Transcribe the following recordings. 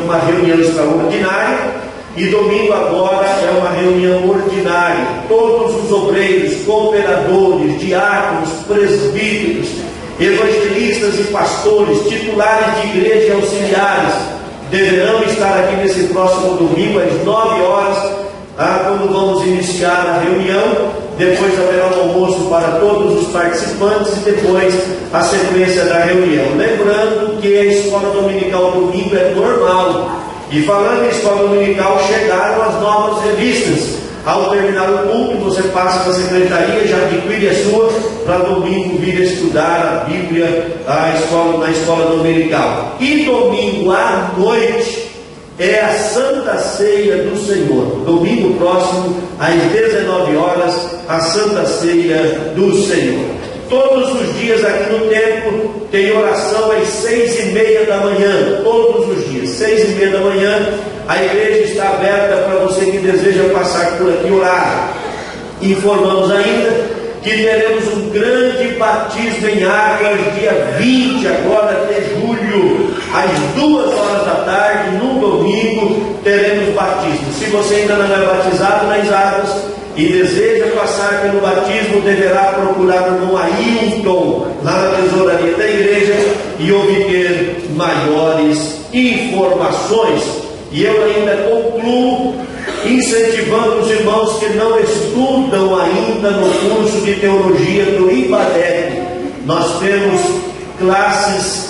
uma reunião extraordinária, e domingo agora é uma reunião ordinária. Todos os obreiros, cooperadores, diáconos, presbíteros, evangelistas e pastores, titulares de igreja e auxiliares deverão estar aqui nesse próximo domingo às 9 horas, quando vamos iniciar a reunião. Depois haverá um almoço para todos os participantes e depois a sequência da reunião. Lembrando que a escola dominical domingo é normal. E falando em escola dominical, chegaram as novas revistas. Ao terminar o culto, você passa na secretaria, já adquire a sua, para domingo vir estudar a Bíblia na escola dominical. E domingo à noite é a Santa Ceia do Senhor. Domingo próximo, às 19 horas, a Santa Ceia do Senhor. Todos os dias aqui no templo tem oração às 6:30 da manhã. Todos os dias, 6:30 da manhã, a igreja está aberta para você que deseja passar por aqui orar. Informamos ainda que teremos um grande batismo em águas, dia 20 agora de julho, às 2 horas da tarde, no domingo, teremos batismo. Se você ainda não é batizado nas águas e deseja passar pelo batismo, deverá procurar o irmão Ailton, lá na tesouraria da igreja, e obter maiores informações. E eu ainda concluo incentivando os irmãos que não estudam ainda no curso de teologia do IBADEC. Nós temos classes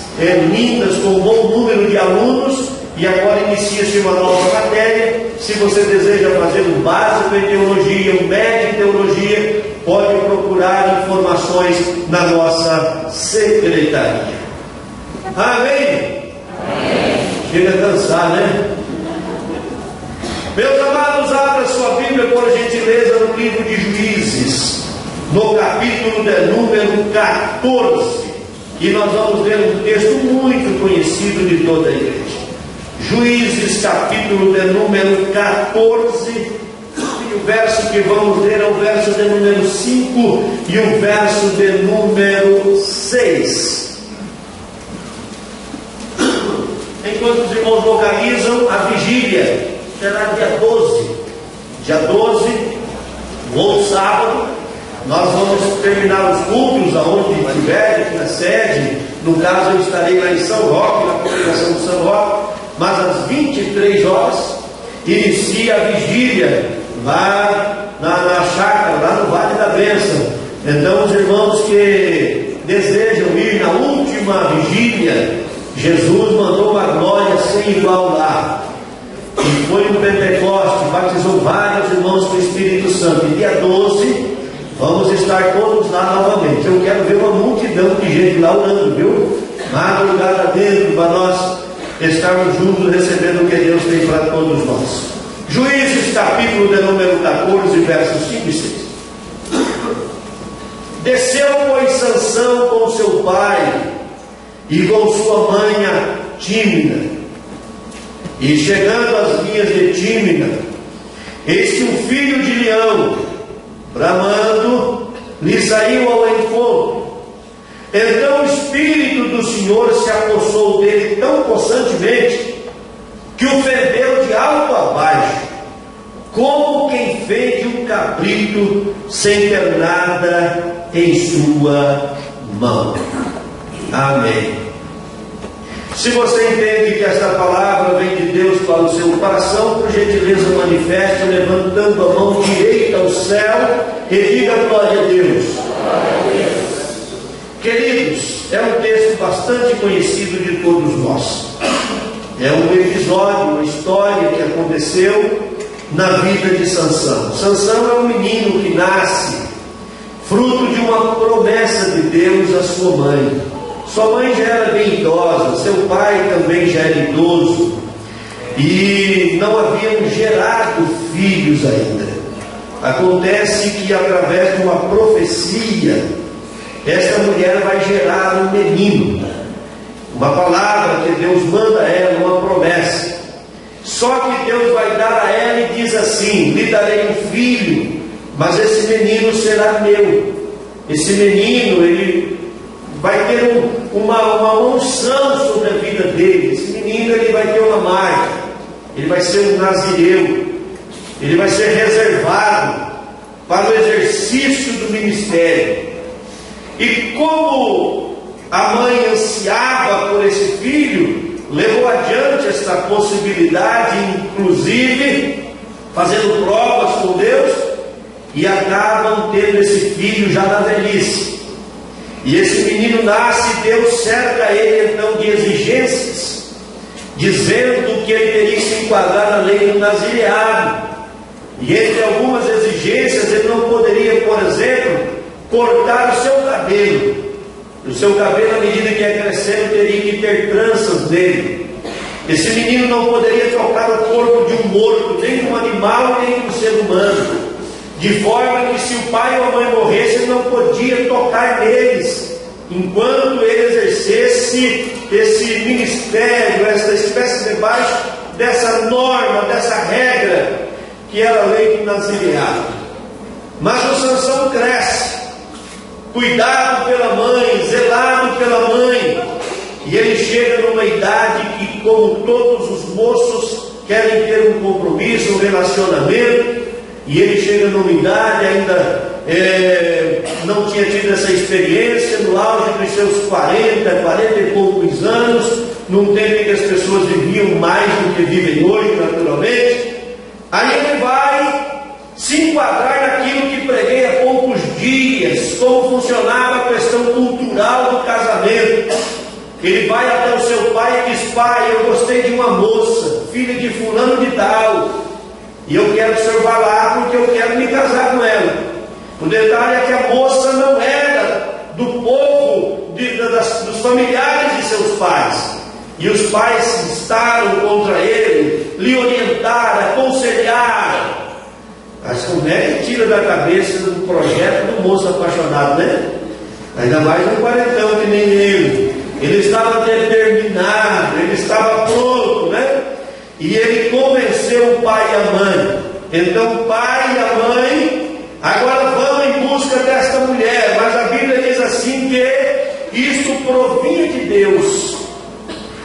lindas com um bom número de alunos, e agora inicia-se uma nova matéria. Se você deseja fazer um básico em teologia, um médio em teologia, pode procurar informações na nossa secretaria. Amém? Chega a cansar, né? Meus amados, abra sua Bíblia, por gentileza, no livro de Juízes, no capítulo de número 14, e nós vamos ler um texto muito conhecido de toda a igreja. Juízes, capítulo de número 14, e o verso que vamos ler é o verso de número 5 e o verso de número 6. Enquanto os irmãos localizam, a vigília será dia 12. Dia 12, ou sábado, nós vamos terminar os cultos aonde estiver, aqui na sede. No caso, eu estarei lá em São Roque, na congregação de São Roque, mas às 23 horas inicia a vigília lá na chácara, lá no Vale da Bênção. Então, os irmãos que desejam ir na última vigília, Jesus mandou uma glória sem igual lá. E foi no Pentecoste, batizou vários irmãos com o Espírito Santo. E dia 12, vamos estar todos lá novamente. Eu quero ver uma multidão de gente lá orando, viu? Madrugada dentro, para nós estarmos juntos recebendo o que Deus tem para todos nós. Juízes, capítulo de número 14, versos 5 e 6. Desceu, pois, Sansão com seu pai e com sua mãe Tímina, e chegando às linhas de Tímina, eis que um filho de leão, bramando, lhe saiu ao encontro. Então o Espírito do Senhor se apossou dele tão constantemente, que o fendeu de alto a baixo, como quem fende um cabrito sem ter nada em sua mão. Amém. Se você entende que esta palavra vem de Deus para o seu coração, por gentileza manifeste levantando a mão direita ao céu e diga glória a Deus. Queridos, é um texto bastante conhecido de todos nós. É um episódio, uma história que aconteceu na vida de Sansão. Sansão é um menino que nasce fruto de uma promessa de Deus à sua mãe. Sua mãe já era bem idosa, seu pai também já era idoso, e não haviam gerado filhos ainda. Acontece que através de uma profecia, esta mulher vai gerar um menino, uma palavra que Deus manda a ela, uma promessa. Só que Deus vai dar a ela e diz assim: lhe darei um filho, mas esse menino será meu. Esse menino, ele vai ter uma unção sobre a vida dele. Esse menino menino ele vai ter uma marca, ele vai ser um nazireu, ele vai ser reservado para o exercício do ministério. E como a mãe ansiava por esse filho, levou adiante esta possibilidade, inclusive fazendo provas com Deus, e acabam tendo esse filho já na velhice. E esse menino nasce e Deus cerca ele então de exigências, dizendo que ele teria que se enquadrar na lei do nazireado. E entre algumas exigências, ele não poderia, por exemplo, cortar o seu cabelo. O seu cabelo, à medida que ia crescendo, teria que ter tranças nele. Esse menino não poderia tocar o corpo de um morto, nem de um animal, nem de um ser humano. De forma que se o pai ou a mãe morresse, ele não podia tocar neles, enquanto ele exercesse esse ministério, essa espécie debaixo dessa norma, dessa regra, que era a lei do nazireado. Mas o Sansão cresce, cuidado pela mãe, zelado pela mãe, e ele chega numa idade que, como todos os moços, querem ter um compromisso, um relacionamento. E ele chega numa idade, ainda não tinha tido essa experiência, no auge dos seus 40 e poucos anos, num tempo em que as pessoas viviam mais do que vivem hoje, naturalmente. Aí ele vai se enquadrar naquilo que preguei há poucos dias, como funcionava a questão cultural do casamento. Ele vai até o seu pai e diz: pai, eu gostei de uma moça, filha de fulano de tal, e eu quero que o senhor vá lá porque eu quero me casar com ela. O detalhe é que a moça não era do povo, dos familiares de seus pais. E os pais instaram contra ele, lhe orientaram, aconselharam. Mas como é que tira da cabeça do projeto do moço apaixonado, né? Ainda mais um quarentão que nem ele. Ele estava determinado, ele estava pronto, né? E ele convenceu o pai e a mãe. Então o pai e a mãe agora vão em busca desta mulher. Mas a Bíblia diz assim que isso provinha de Deus.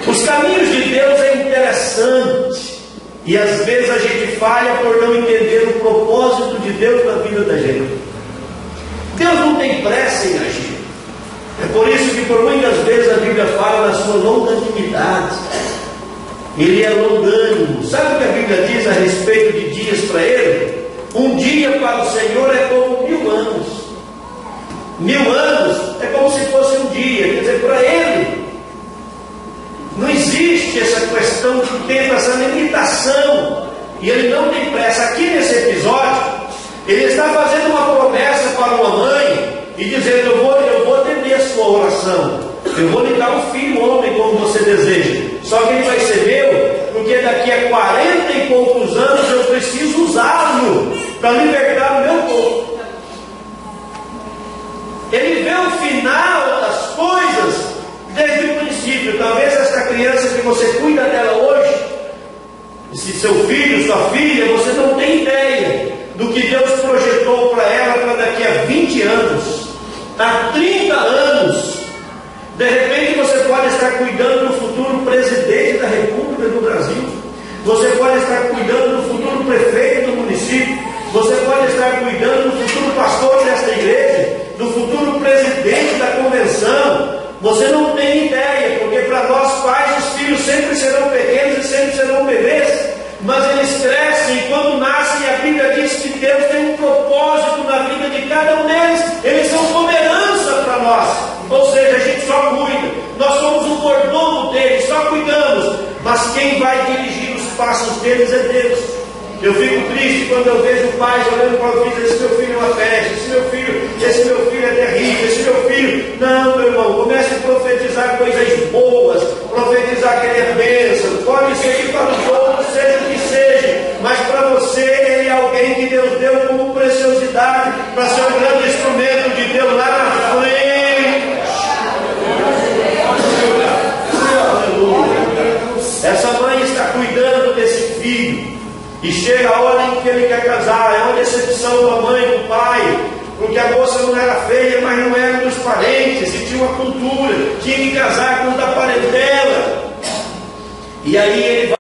Os caminhos de Deus é interessante. E às vezes a gente falha por não entender o propósito de Deus na vida da gente. Deus não tem pressa em agir. É por isso que por muitas vezes a Bíblia fala da sua longanimidade. Ele é longânimo. Sabe o que a Bíblia diz a respeito de dias para ele? Um dia para o Senhor é como 1000 anos. 1000 anos é como se fosse um dia. Quer dizer, para ele não existe essa questão de tempo, essa limitação. E ele não tem pressa. Aqui nesse episódio, ele está fazendo uma promessa para uma mãe e dizendo: eu vou atender a sua oração. Eu vou lhe dar um filho homem como você deseja. Só que ele vai ser meu, porque daqui a 40 e poucos anos eu preciso usá-lo para libertar o meu corpo. Ele vê o final das coisas desde o princípio. Talvez esta criança que você cuida dela hoje, se seu filho, sua filha, você não tem ideia do que Deus projetou para ela para daqui a 20 anos, há 30 anos. De repente você pode estar cuidando do futuro presidente da República do Brasil. Você pode estar cuidando do futuro prefeito do município. Você pode estar cuidando do futuro pastor desta igreja, do futuro presidente da convenção. Você não tem ideia, porque para nós pais os filhos sempre serão pequenos e sempre serão bebês. Mas eles crescem e quando nascem a Bíblia diz que Deus tem um propósito na vida de cada um deles. Eles são como herança para nós. Ou seja, a gente só cuida. Nós somos o mordomo deles, só cuidamos. Mas quem vai dirigir os passos deles é Deus. Eu fico triste quando eu vejo pais olhando para o filho: esse meu filho é uma peste, esse meu filho é terrível, esse meu filho... Não, meu irmão, comece a profetizar coisas boas, profetizar que ele é bênção. Pode ser que para os outros seja o que seja, mas para você ele é alguém que Deus deu como preciosidade para ser um grande instrumento de Deus lá na frente. Aleluia. Essa mãe está cuidando desse filho. E chega a hora em que ele quer casar. É uma decepção da mãe, do pai, porque a moça não era feia, mas não era dos parentes, e tinha uma cultura, tinha que casar com o da parentela. E aí ele vai